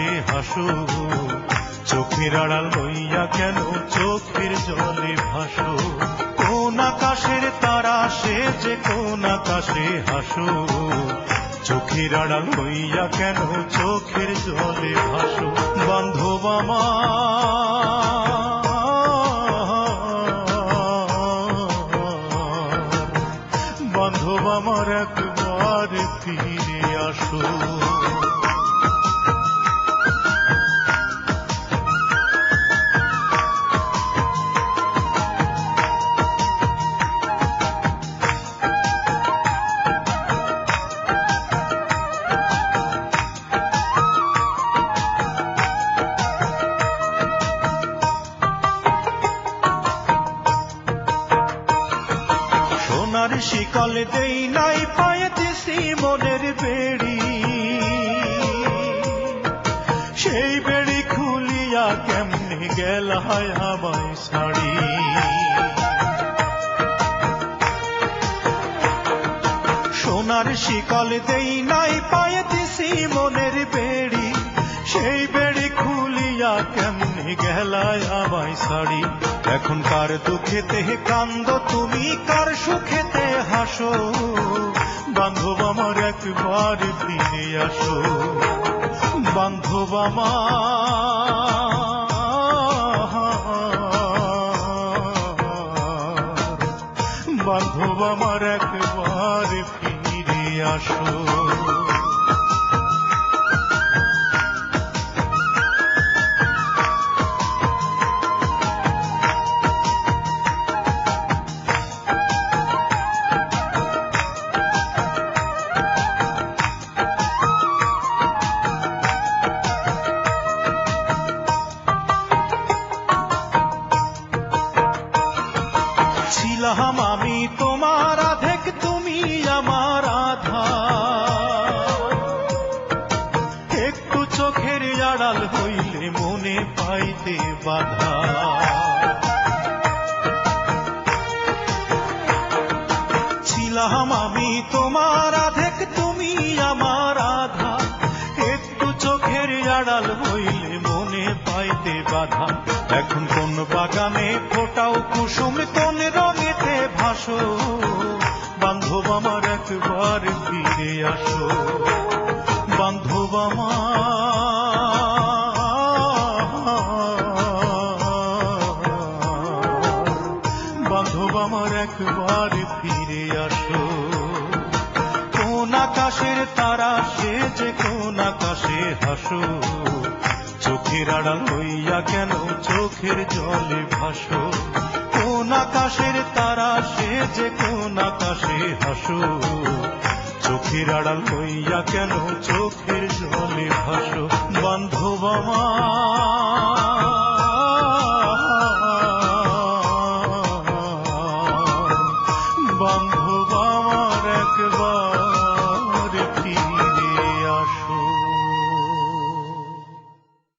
কাশে হাসো, চোখের আড়াল হইয়া কেন চোখের জলে ভাসো। কোন আকাশের তারা সে যে কোন আকাশে হাসো, চোখের আড়াল হইয়া কেন চোখের জলে ভাসো। বান্ধব বান্ধব আমার একবার ফিরে আসো। সোনার শিকল দেই নাই পাইতেছি মনের বেড়ি, সেই বেড়ি খুলিয়া কেমনে গেল আমায় ছাড়ি। সোনার শিকল দেই নাই পাইতেছি মনের বেড়ি, সেই বেড়ি খুলিয়া কেমনে গেল আমায় ছাড়ি। এখন কার দুঃখেতে কান্দ তুমি, কার সুখেতে হাসো, বান্ধব আমার একবার ফিরে আসো। বান্ধব বান্ধব আমার একবার ফিরে আসো। ছিলাম আমি তোমার আধেক, তুমি আমার আধা, একটু চোখের আড়াল হইলে মনে পাইতে বাধা। ছিলাম আমি তোমার আধেক, তুমি আমার আধা, একটু চোখের আড়াল হইলে মনে পাইতে বাধা। এখন কোন বাগানে ফোটাও কুসুম, কোন রঙেতে ভাসো, বান্ধব আমার একবার ফিরে আসো। বান্ধব বান্ধব আমার একবার ফিরে আসো। কোন আকাশের তারা সে যে কোন আকাশে হাসো, চোখের আড়াল হইয়া কেন চোখের জলে ভাসো। কোন আকাশের তারা সে যে কোন আকাশে হাসো, চোখের আড়াল হইয়া কেন চোখের জলে ভাসো। বান্ধব বান্ধব